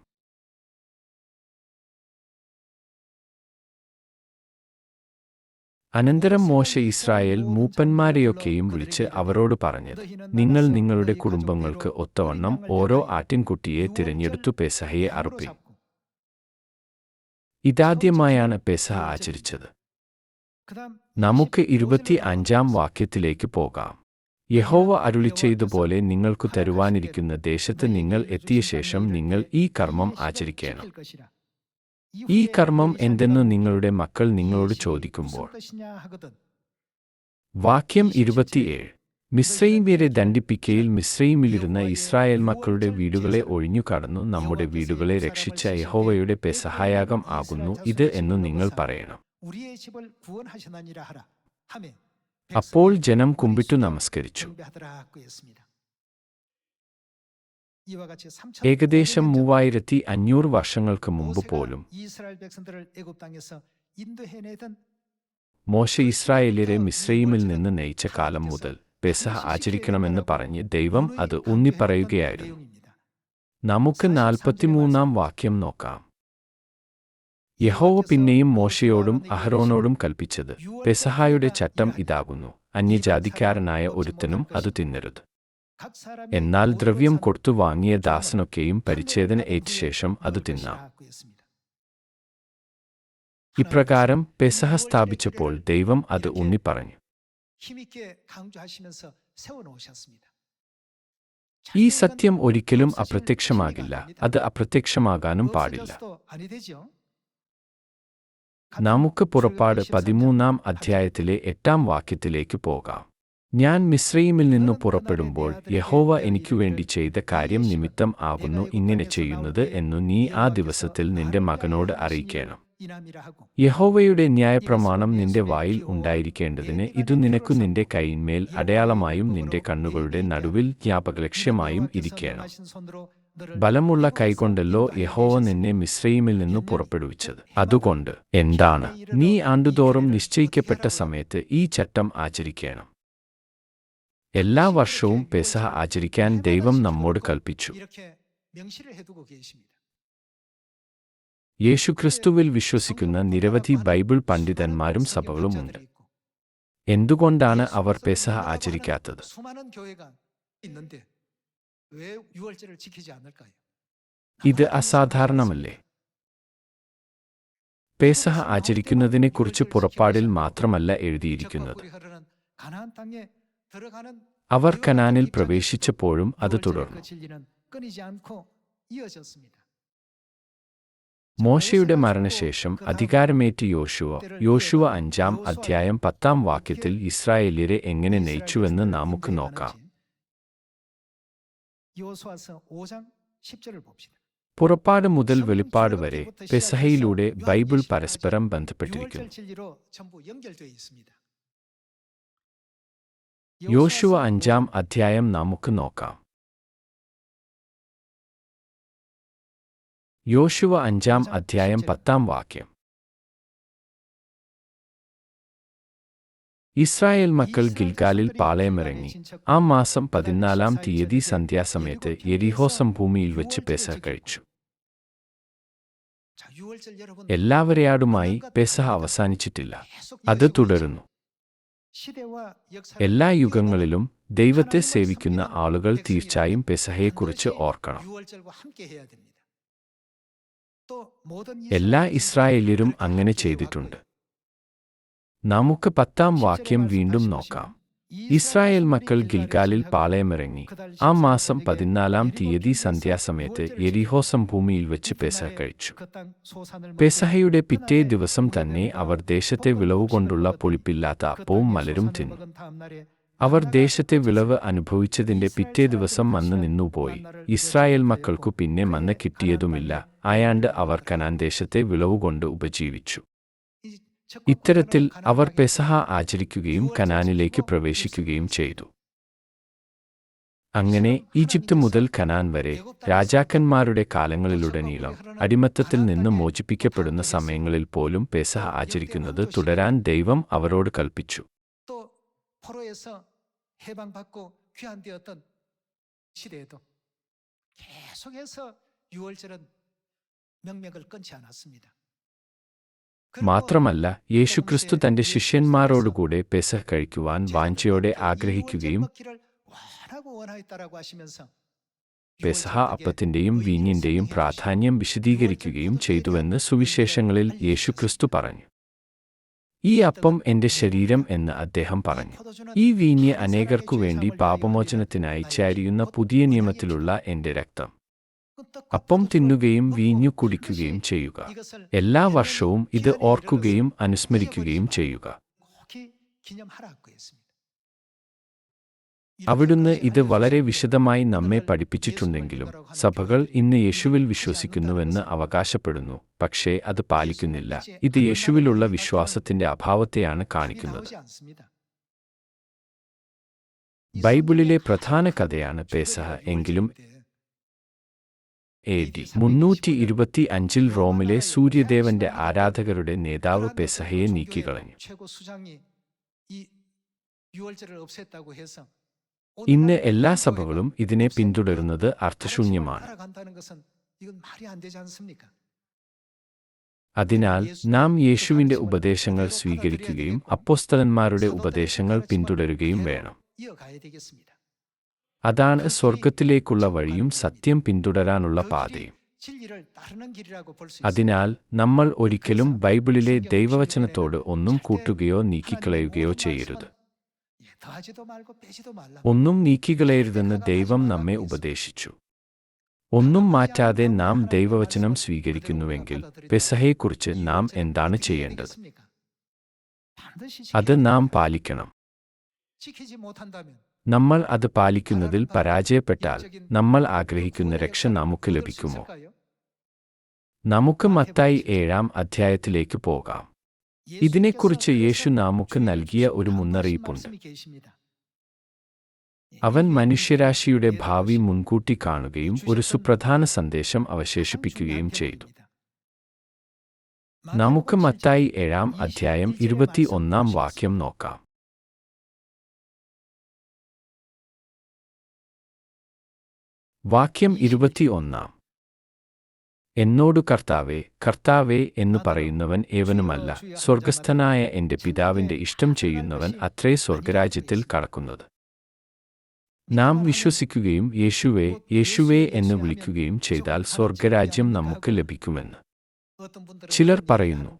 അനന്തരം മോശെ ഇസ്രായേൽ മൂപ്പന്മാരെയൊക്കെയും വിളിച്ച് അവരോട് പറഞ്ഞത്, നിങ്ങൾ നിങ്ങളുടെ കുടുംബങ്ങൾക്ക് ഒത്തവണ്ണം ഓരോ ആട്ടിൻകുട്ടിയെ തിരഞ്ഞെടുത്തു പെസഹയെ അറുപ്പിൻ. ഇതാദ്യമായാണ് പെസഹ ആചരിച്ചത്. നമുക്ക് 25-ാം വാക്യത്തിലേക്ക് പോകാം. യഹോവ അരുളിച്ചെയ്തതുപോലെ നിങ്ങൾക്കു തരുവാനിരിക്കുന്ന ദേശത്ത് നിങ്ങൾ എത്തിയ ശേഷം നിങ്ങൾ ഈ കർമ്മം ആചരിക്കണം. ഈ കർമ്മം എന്തെന്നു നിങ്ങളുടെ മക്കൾ നിങ്ങളോട് ചോദിക്കുമ്പോൾ. വാക്യം 27. മിസ്രയീമ്യരെ ദണ്ഡിപ്പിക്കയിൽ മിസ്രയീമിലിരുന്ന ഇസ്രായേൽ മക്കളുടെ വീടുകളെ ഒഴിഞ്ഞു കടന്നു നമ്മുടെ വീടുകളെ രക്ഷിച്ച യഹോവയുടെ പെസഹായാഗം ആകുന്നു ഇത് എന്നു നിങ്ങൾ പറയണം. അപ്പോൾ ജനം കുമ്പിട്ടു നമസ്കരിച്ചു. ഏകദേശം 3500 വർഷങ്ങൾക്ക് മുമ്പ് പോലും മോശെ ഇസ്രായേല്യരെ മിസ്രയീമിൽ നിന്ന് നയിച്ച കാലം മുതൽ പെസഹ ആചരിക്കണമെന്ന് പറഞ്ഞ് ദൈവം അത് ഊന്നിപ്പറയുകയായിരുന്നു. നമുക്ക് 43-ാം വാക്യം നോക്കാം. യഹോവ പിന്നെയും മോശയോടും അഹരോനോടും കൽപ്പിച്ചത്, പെസഹായുടെ ചട്ടം ഇതാകുന്നു, അന്യജാതിക്കാരനായ ഒരുത്തനും അത് തിന്നരുത്. എന്നാൽ ദ്രവ്യം കൊടുത്തു വാങ്ങിയ ദാസനൊക്കെയും പരിച്ഛേദന ഏറ്റ ശേഷം അത് തിന്നാം. ഇപ്രകാരം പെസഹ സ്ഥാപിച്ചപ്പോൾ ദൈവം അത് ഊന്നിപ്പറഞ്ഞു. ഈ സത്യം ഒരിക്കലും അപ്രത്യക്ഷമാകില്ല, അത് അപ്രത്യക്ഷമാകാനും പാടില്ല. നമുക്ക് പുറപ്പാട് 13-ാം അധ്യായത്തിലെ 8-ാം വാക്യത്തിലേക്ക് പോകാം. ഞാൻ മിസ്രയീമിൽ നിന്നു പുറപ്പെടുമ്പോൾ യഹോവ എനിക്കുവേണ്ടി ചെയ്ത കാര്യം നിമിത്തം ആകുന്നു ഇങ്ങനെ ചെയ്യുന്നത് എന്നു നീ ആ ദിവസത്തിൽ നിന്റെ മകനോട് അറിയിക്കണം. യഹോവയുടെ ന്യായപ്രമാണം നിന്റെ വായിൽ ഉണ്ടായിരിക്കേണ്ടതിന് ഇതു നിനക്കു നിന്റെ കൈയിന്മേൽ അടയാളമായും നിന്റെ കണ്ണുകളുടെ നടുവിൽ ജ്ഞാപകലക്ഷ്യമായും ഇരിക്കണം. ബലമുള്ള കൈകൊണ്ടല്ലോ യഹോവ നിന്നെ മിസ്രയീമിൽ നിന്നു പുറപ്പെടുവിച്ചത്. അതുകൊണ്ട് എന്താണ് നീ ആണ്ടുതോറും നിശ്ചയിക്കപ്പെട്ട സമയത്ത് ഈ ചട്ടം ആചരിക്കണം. എല്ലാ വർഷവും പെസഹ ആചരിക്കാൻ ദൈവം നമ്മോട് കൽപ്പിച്ചു. യേശുക്രിസ്തുവിൽ വിശ്വസിക്കുന്ന നിരവധി ബൈബിൾ പണ്ഡിതന്മാരും സഭകളുമുണ്ട്. എന്തുകൊണ്ടാണ് അവർ പെസഹ ആചരിക്കാത്തത്? ഇത് അസാധാരണമല്ലേ? പെസഹ ആചരിക്കുന്നതിനെക്കുറിച്ച് പുറപ്പാടിൽ മാത്രമല്ല എഴുതിയിരിക്കുന്നത്. അവർ കനാനിൽ പ്രവേശിച്ചപ്പോഴും അത് തുടർന്നു. മോശയുടെ മരണശേഷം അധികാരമേറ്റ യോശുവ 5-ാം അധ്യായം 10-ാം വാക്യത്തിൽ ഇസ്രായേല്യരെ എങ്ങനെ നയിച്ചുവെന്ന് നമുക്ക് നോക്കാം. പുറപ്പാട് മുതൽ വെളിപ്പാട് വരെ പെസഹയിലൂടെ ബൈബിൾ പരസ്പരം ബന്ധപ്പെട്ടിരിക്കുന്നു. യോശുവ 5-ാം അധ്യായം നമുക്ക് നോക്കാം. യോശുവ 5-ാം അധ്യായം 10-ാം വാക്യം. ഇസ്രായേൽ മക്കൾ ഗിൽഗാലിൽ പാളയമിറങ്ങി. ആ മാസം 14-ാം തീയതി സന്ധ്യാസമയത്ത് യെരിഹോ സമഭൂമിയിൽ വെച്ച് പെസഹ കഴിച്ചു. എല്ലാവരെയാടുമായി പെസഹ അവസാനിച്ചിട്ടില്ല, അത് തുടരുന്നു. എല്ലാ യുഗങ്ങളിലും ദൈവത്തെ സേവിക്കുന്ന ആളുകൾ തീർച്ചയായും പെസഹയെക്കുറിച്ച് ഓർക്കണം. എല്ലാ ഇസ്രായേല്യരും അങ്ങനെ ചെയ്തിട്ടുണ്ട്. നമുക്ക് 10-ാം വാക്യം വീണ്ടും നോക്കാം. ഇസ്രായേൽ മക്കൾ ഗിൽഗാലിൽ പാളയമിറങ്ങി. ആ മാസം 14-ാം തീയതി സന്ധ്യാസമയത്ത് യെരിഹോ സമഭൂമിയിൽ വെച്ച് പെസഹ കഴിച്ചു. പെസഹയുടെ പിറ്റേ ദിവസം തന്നെ അവർ ദേശത്തെ വിളവുകൊണ്ടുള്ള പുളിപ്പില്ലാത്ത അപ്പവും മലരും തിന്നു. അവർ ദേശത്തെ വിളവ് അനുഭവിച്ചതിന്റെ പിറ്റേ ദിവസം മന്ന നിന്നുപോയി. ഇസ്രായേൽ മക്കൾക്കു പിന്നെ മന്ന കിട്ടിയതുമില്ല. ആയാണ്ട് അവർ കനാൻ ദേശത്തെ വിളവുകൊണ്ട് ഉപജീവിച്ചു. ഇത്തരത്തിൽ അവർ പെസഹ ആചരിക്കുകയും കനാനിലേക്ക് പ്രവേശിക്കുകയും ചെയ്തു. അങ്ങനെ ഈജിപ്ത് മുതൽ കനാൻ വരെ രാജാക്കന്മാരുടെ കാലങ്ങളിലുടനീളം അടിമത്തത്തിൽ നിന്ന് മോചിപ്പിക്കപ്പെടുന്ന സമയങ്ങളിൽ പോലും പെസഹ ആചരിക്കുന്നത് തുടരാൻ ദൈവം അവരോട് കൽപ്പിച്ചു. 포로에서 해방받고 귀환되었던 시대에도 계속해서 유월절은 명맥을 끊지 않았습니다. മാത്രമല്ല, യേശുക്രിസ്തു തന്റെ ശിഷ്യന്മാരോടുകൂടെ പെസഹ കഴിക്കുവാൻ വാഞ്ചയോടെ ആഗ്രഹിക്കുകയും പെസഹ അപ്പത്തിന്റെയും വീഞ്ഞിന്റെയും പ്രാധാന്യം വിശദീകരിക്കുകയും ചെയ്തുവെന്ന് സുവിശേഷങ്ങളിൽ യേശുക്രിസ്തു പറഞ്ഞു. ഈ അപ്പം എന്റെ ശരീരം എന്ന് അദ്ദേഹം പറഞ്ഞു. ഈ വീഞ്ഞ് അനേകർക്കു വേണ്ടി പാപമോചനത്തിനായി ചാരിയുന്ന പുതിയ നിയമത്തിലുള്ള എന്റെ രക്തം. അപ്പം തിന്നുകയും വീഞ്ഞു കുടിക്കുകയും ചെയ്യുക. എല്ലാ വർഷവും ഇത് ഓർക്കുകയും അനുസ്മരിക്കുകയും ചെയ്യുക. അവിടുന്ന് ഇത് വളരെ വിശദമായി നമ്മെ പഠിപ്പിച്ചിട്ടുണ്ടെങ്കിലും സഭകൾ ഇന്ന് യേശുവിൽ വിശ്വസിക്കുന്നുവെന്ന് അവകാശപ്പെടുന്നു, പക്ഷേ അത് പാലിക്കുന്നില്ല. ഇത് യേശുവിലുള്ള വിശ്വാസത്തിന്റെ അഭാവത്തെയാണ് കാണിക്കുന്നത്. ബൈബിളിലെ പ്രധാന കഥയാണ് പെസഹ. എങ്കിലും AD 325-ൽ റോമിലെ സൂര്യദേവന്റെ ആരാധകരുടെ നേതാവ് പെസഹയെ നീക്കിക്കളഞ്ഞു. ഇന്ന് എല്ലാ സഭകളും ഇതിനെ പിന്തുടരുന്നത് അർത്ഥശൂന്യമാണ്. അതിനാൽ നാം യേശുവിന്റെ ഉപദേശങ്ങൾ സ്വീകരിക്കുകയും അപ്പോസ്തലന്മാരുടെ ഉപദേശങ്ങൾ പിന്തുടരുകയും വേണം. അതാണ് സ്വർഗത്തിലേക്കുള്ള വഴിയും സത്യം പിന്തുടരാനുള്ള പാതയും. അതിനാൽ നമ്മൾ ഒരിക്കലും ബൈബിളിലെ ദൈവവചനത്തോട് ഒന്നും കൂട്ടുകയോ നീക്കിക്കളയുകയോ ചെയ്യരുത്. ഒന്നും നീക്കിക്കളയരുതെന്ന് ദൈവം നമ്മെ ഉപദേശിച്ചു. ഒന്നും മാറ്റാതെ നാം ദൈവവചനം സ്വീകരിക്കുന്നുവെങ്കിൽ പെസഹയെക്കുറിച്ച് നാം എന്താണ് ചെയ്യേണ്ടത്? അത് നാം പാലിക്കണം. നമ്മൾ അത് പാലിക്കുന്നതിൽ പരാജയപ്പെട്ടാൽ നമ്മൾ ആഗ്രഹിക്കുന്ന രക്ഷ നമുക്ക് ലഭിക്കുമോ? നമുക്ക് മത്തായി 7-ാം അധ്യായത്തിലേക്ക് പോകാം. ഇതിനെക്കുറിച്ച് യേശു നമുക്ക് നൽകിയ ഒരു മുന്നറിയിപ്പുണ്ട്. അവൻ മനുഷ്യരാശിയുടെ ഭാവി മുൻകൂട്ടി കാണുകയും ഒരു സുപ്രധാന സന്ദേശം അവശേഷിപ്പിക്കുകയും ചെയ്തു. നമുക്ക് മത്തായി 7-ാം അധ്യായം 21-ാം വാക്യം നോക്കാം. വാക്യം 21. എന്നോടു കർത്താവേ, കർത്താവേ എന്നു പറയുന്നവൻ ഏവനുമല്ല, സ്വർഗസ്ഥനായ എന്റെ പിതാവിന്റെ ഇഷ്ടം ചെയ്യുന്നവൻ അത്രേ സ്വർഗരാജ്യത്തിൽ കടക്കുന്നത്. നാം വിശ്വസിക്കുകയും യേശുവേ, യേശുവേ എന്ന് വിളിക്കുകയും ചെയ്താൽ സ്വർഗരാജ്യം നമുക്ക് ലഭിക്കുമെന്ന് ചിലർ പറയുന്നു.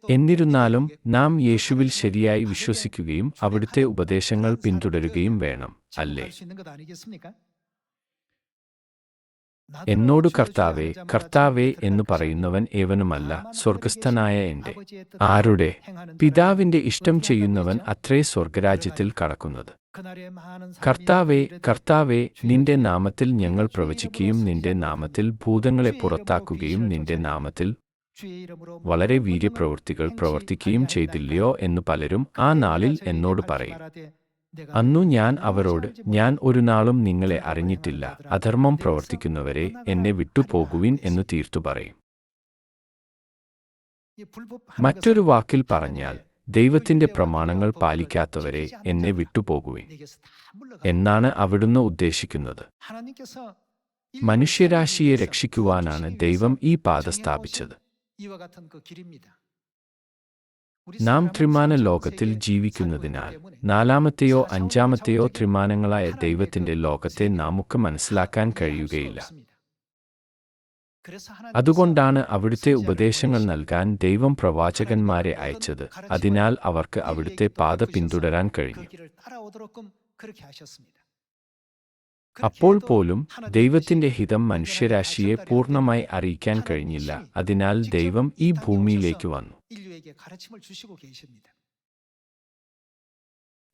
എന്നിരുന്നാലും നാം യേശുവിൽ ശരിയായി വിശ്വസിക്കുകയും അവിടുത്തെ ഉപദേശങ്ങൾ പിന്തുടരുകയും വേണം, അല്ലേ? എന്നോടു കർത്താവേ, കർത്താവേ എന്നു പറയുന്നവൻ ഏവനുമല്ല, സ്വർഗസ്ഥനായ എന്റെ ആരുടെ പിതാവിന്റെ ഇഷ്ടം ചെയ്യുന്നവൻ അത്രേ സ്വർഗരാജ്യത്തിൽ കടക്കുന്നത്. കർത്താവേ, കർത്താവേ, നിന്റെ നാമത്തിൽ ഞങ്ങൾ പ്രവചിക്കുകയും നിന്റെ നാമത്തിൽ ഭൂതങ്ങളെ പുറത്താക്കുകയും നിന്റെ നാമത്തിൽ വളരെ വീര്യപ്രവൃത്തികൾ പ്രവർത്തിക്കുകയും ചെയ്തില്ലയോ എന്നു പലരും ആ നാളിൽ എന്നോട് പറയും. അന്നു ഞാൻ അവരോട്, ഞാൻ ഒരു നാളും നിങ്ങളെ അറിഞ്ഞിട്ടില്ല, അധർമ്മം പ്രവർത്തിക്കുന്നവരെ എന്നെ വിട്ടുപോകുവിൻ എന്നു തീർത്തു പറയും. മറ്റൊരു വാക്കിൽ പറഞ്ഞാൽ, ദൈവത്തിന്റെ പ്രമാണങ്ങൾ പാലിക്കാത്തവരെ എന്നെ വിട്ടുപോകുവിൻ എന്നാണ് അവിടുന്ന് ഉദ്ദേശിക്കുന്നത്. മനുഷ്യരാശിയെ രക്ഷിക്കുവാനാണ് ദൈവം ഈ പാത സ്ഥാപിച്ചത്. നാം ത്രിമാന ലോകത്തിൽ ജീവിക്കുന്നതിനാൽ നാലാമത്തെയോ അഞ്ചാമത്തെയോ ത്രിമാനങ്ങളായ ദൈവത്തിന്റെ ലോകത്തെ നമുക്ക് മനസ്സിലാക്കാൻ കഴിയുകയില്ല. 그래서 അതുകൊണ്ടാണ് അവിടുത്തെ ഉപദേശങ്ങൾ നൽകാൻ ദൈവം പ്രവാചകന്മാരെ അയച്ചത്. അതിനാൽ അവർക്ക് അവിടുത്തെ പാത പിന്തുടരാൻ കഴിഞ്ഞു. അപ്പോൾ പോലും ദൈവത്തിന്റെ ഹിതം മനുഷ്യരാശിയെ പൂർണ്ണമായി അറിയിക്കാൻ കഴിഞ്ഞില്ല. അതിനാൽ ദൈവം ഈ ഭൂമിയിലേക്ക് വന്നു.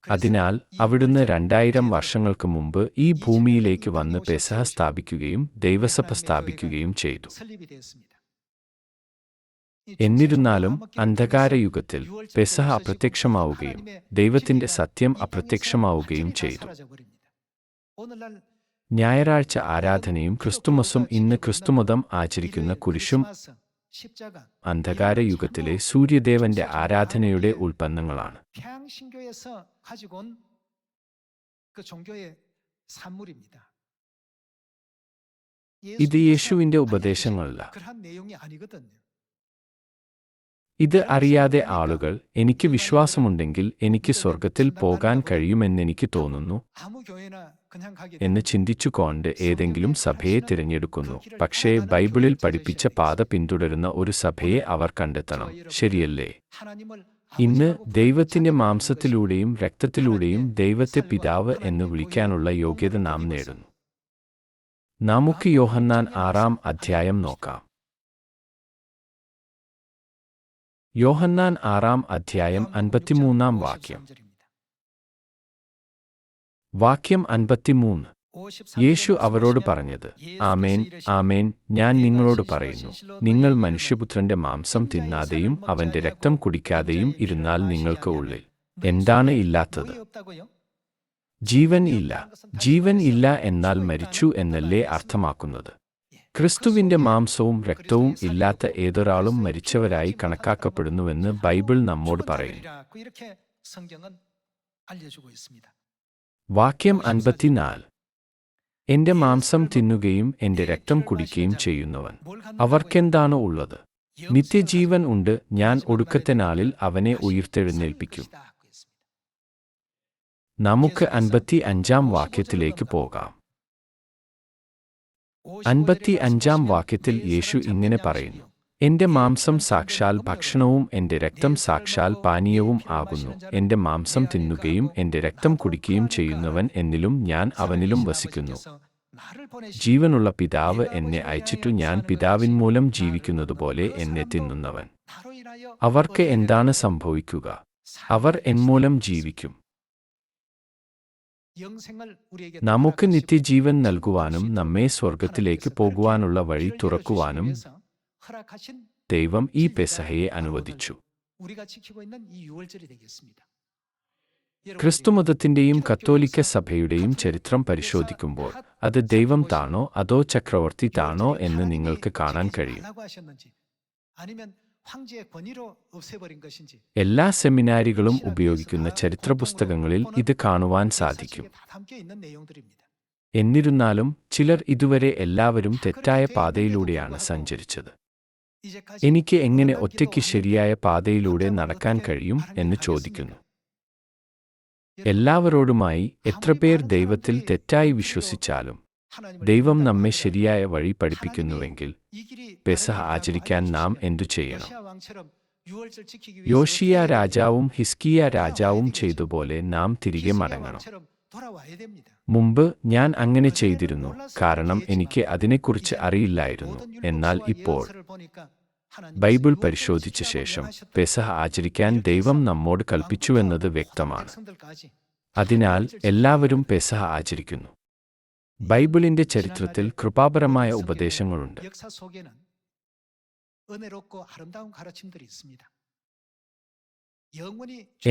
അതിനാൽ അവിടുന്ന് 2000 വർഷങ്ങൾക്ക് മുമ്പ് ഈ ഭൂമിയിലേക്ക് വന്ന് പെസഹ സ്ഥാപിക്കുകയും ദൈവസഭ സ്ഥാപിക്കുകയും ചെയ്തു. എന്നിരുന്നാലും അന്ധകാരയുഗത്തിൽ പെസഹ അപ്രത്യക്ഷമാവുകയും ദൈവത്തിന്റെ സത്യം അപ്രത്യക്ഷമാവുകയും ചെയ്തു. ഞായറാഴ്ച ആരാധനയും ക്രിസ്തുമസും ഇന്ന് ക്രിസ്തുമതം ആചരിക്കുന്ന കുരിശും അന്ധകാരയുഗത്തിലെ സൂര്യദേവന്റെ ആരാധനയുടെ ഉൽപ്പന്നങ്ങളാണ്. ഇത് യേശുവിന്റെ ഉപദേശങ്ങളല്ല. ഇത് അറിയാതെ ആളുകൾ എനിക്ക് വിശ്വാസമുണ്ടെങ്കിൽ എനിക്ക് സ്വർഗത്തിൽ പോകാൻ കഴിയുമെന്നെനിക്ക് തോന്നുന്നു എന്ന് ചിന്തിച്ചുകൊണ്ട് ഏതെങ്കിലും സഭയെ തിരഞ്ഞെടുക്കുന്നു. പക്ഷേ ബൈബിളിൽ പഠിപ്പിച്ച പാത പിന്തുടരുന്ന ഒരു സഭയെ അവർ കണ്ടെത്തണം, ശരിയല്ലേ? ഇന്ന് ദൈവത്തിന്റെ മാംസത്തിലൂടെയും രക്തത്തിലൂടെയും ദൈവത്തെ പിതാവ് എന്ന് വിളിക്കാനുള്ള യോഗ്യത നാം നേടുന്നു. നമുക്ക് യോഹന്നാൻ 6-ാം അധ്യായം നോക്കാം. യോഹന്നാൻ 6-ാം അധ്യായം 53-ാം വാക്യം. വാക്യം 53. യേശു അവരോട് പറഞ്ഞത്, ആമേൻ, ആമേൻ, ഞാൻ നിങ്ങളോട് പറയുന്നു, നിങ്ങൾ മനുഷ്യപുത്രന്റെ മാംസം തിന്നാതെയും അവന്റെ രക്തം കുടിക്കാതെയും ഇരുന്നാൽ നിങ്ങൾക്ക് ഉള്ളിൽ എന്താണ് ഇല്ലാത്തത്? ജീവൻ ഇല്ല. ജീവൻ ഇല്ല എന്നാൽ മരിച്ചു എന്നല്ലേ അർത്ഥമാക്കുന്നത്? ക്രിസ്തുവിന്റെ മാംസവും രക്തവും ഇല്ലാത്ത ഏതൊരാളും മരിച്ചവരായി കണക്കാക്കപ്പെടുന്നുവെന്ന് ബൈബിൾ നമ്മോട് പറയുന്നു. വാക്യം 54. എന്റെ മാംസം തിന്നുകയും എന്റെ രക്തം കുടിക്കുകയും ചെയ്യുന്നവൻ അവർക്കെന്താണ് ഉള്ളത്? നിത്യജീവൻ ഉണ്ട്. ഞാൻ ഒടുക്കത്തെ നാളിൽ അവനെ ഉയിർത്തെഴുന്നേൽപ്പിക്കും. നമുക്ക് 55-ാം വാക്യത്തിലേക്ക് പോകാം. 55-ാം വാക്യത്തിൽ യേശു ഇങ്ങനെ പറയുന്നു, എന്റെ മാംസം സാക്ഷാൽ ഭക്ഷണവും എന്റെ രക്തം സാക്ഷാൽ പാനീയവും ആകുന്നു. എന്റെ മാംസം തിന്നുകയും എന്റെ രക്തം കുടിക്കുകയും ചെയ്യുന്നവൻ എന്നിലും ഞാൻ അവനിലും വസിക്കുന്നു. ജീവനുള്ള പിതാവ് എന്നെ അയച്ചിട്ടു ഞാൻ പിതാവിൻമൂലം ജീവിക്കുന്നതുപോലെ എന്നെ തിന്നുന്നവൻ. അവർക്ക് എന്താണ് സംഭവിക്കുക? അവർ എന്മൂലം ജീവിക്കും. നമുക്ക് നിത്യജീവൻ നൽകുവാനും നമ്മെ സ്വർഗത്തിലേക്ക് പോകുവാനുള്ള വഴി തുറക്കുവാനും ദൈവം ഈ പെസഹയെ അനുവദിച്ചു. ക്രിസ്തുമതത്തിന്റെയും കത്തോലിക്ക സഭയുടെയും ചരിത്രം പരിശോധിക്കുമ്പോൾ അത് ദൈവം താണോ അതോ ചക്രവർത്തി താണോ എന്ന് നിങ്ങൾക്ക് കാണാൻ കഴിയും. എല്ലാ സെമിനാരികളും ഉപയോഗിക്കുന്ന ചരിത്രപുസ്തകങ്ങളിൽ ഇത് കാണുവാൻ സാധിക്കും. എന്നിരുന്നാലും ചിലർ ഇതുവരെ എല്ലാവരും തെറ്റായ പാതയിലൂടെയാണ് സഞ്ചരിച്ചത്. എനിക്ക് എങ്ങനെ ഒറ്റയ്ക്ക് ശരിയായ പാതയിലൂടെ നടക്കാൻ കഴിയും എന്ന് ചോദിക്കുന്നു. എല്ലാവരോടുമായി എത്രപേർ ദൈവത്തിൽ തെറ്റായി വിശ്വസിച്ചാലും ദൈവം നമ്മെ ശരിയായ വഴി പഠിപ്പിക്കുന്നുവെങ്കിൽ പെസഹ ആചരിക്കാൻ നാം എന്തു ചെയ്യണം? യോശിയ രാജാവും ഹിസ്കിയ രാജാവും ചെയ്തതുപോലെ നാം തിരികെ മടങ്ങണം. മുമ്പ് ഞാൻ അങ്ങനെ ചെയ്തിരുന്നു, കാരണം എനിക്ക് അതിനെക്കുറിച്ച് അറിയില്ലായിരുന്നു. എന്നാൽ ഇപ്പോൾ ബൈബിൾ പരിശോധിച്ച ശേഷം പെസഹ ആചരിക്കാൻ ദൈവം നമ്മോട് കൽപ്പിച്ചുവെന്നത് വ്യക്തമാണ്. അതിനാൽ എല്ലാവരും പെസഹ ആചരിക്കുന്നു. ബൈബിളിന്റെ ചരിത്രത്തിൽ കൃപാപരമായ ഉപദേശങ്ങളുണ്ട്.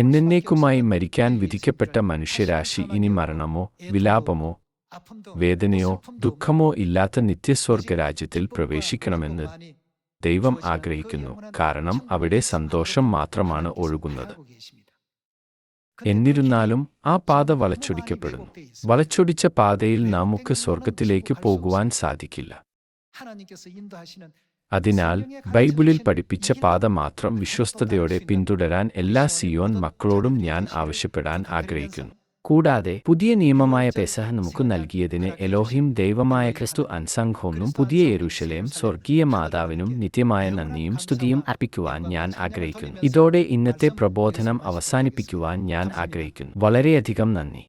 എന്നേക്കുമായി മരിക്കാൻ വിധിക്കപ്പെട്ട മനുഷ്യരാശി ഇനി മരണമോ വിലാപമോ വേദനയോ ദുഃഖമോ ഇല്ലാത്ത നിത്യസ്വർഗരാജ്യത്തിൽ പ്രവേശിക്കണമെന്ന് ദൈവം ആഗ്രഹിക്കുന്നു. കാരണം അവിടെ സന്തോഷം മാത്രമാണ് ഒഴുകുന്നത്. എന്നിരുന്നാലും ആ പാത വളച്ചൊടിക്കപ്പെടുന്നു. വളച്ചൊടിച്ച പാതയിൽ നമുക്ക് സ്വർഗത്തിലേക്ക് പോകുവാൻ സാധിക്കില്ല. അതിനാൽ ബൈബിളിൽ പഠിപ്പിച്ച പാത മാത്രം വിശ്വസ്തയോടെ പിന്തുടരാൻ എല്ലാ സിയോൻ മക്കളോടും ഞാൻ ആവശ്യപ്പെടാൻ ആഗ്രഹിക്കുന്നു. കൂടാതെ പുതിയ നിയമമായ പെസഹ നമുക്ക് നൽകിയതിന് എലോഹിം ദൈവമായ ക്രിസ്തു അൻസംഘോന്നും പുതിയ യെരൂശലേം സ്വർഗീയ മാതാവിനും നിത്യമായ നന്ദിയും സ്തുതിയും അർപ്പിക്കുവാൻ ഞാൻ ആഗ്രഹിക്കുന്നു. ഇതോടെ ഇന്നത്തെ പ്രബോധനം അവസാനിപ്പിക്കുവാൻ ഞാൻ ആഗ്രഹിക്കുന്നു. വളരെയധികം നന്ദി.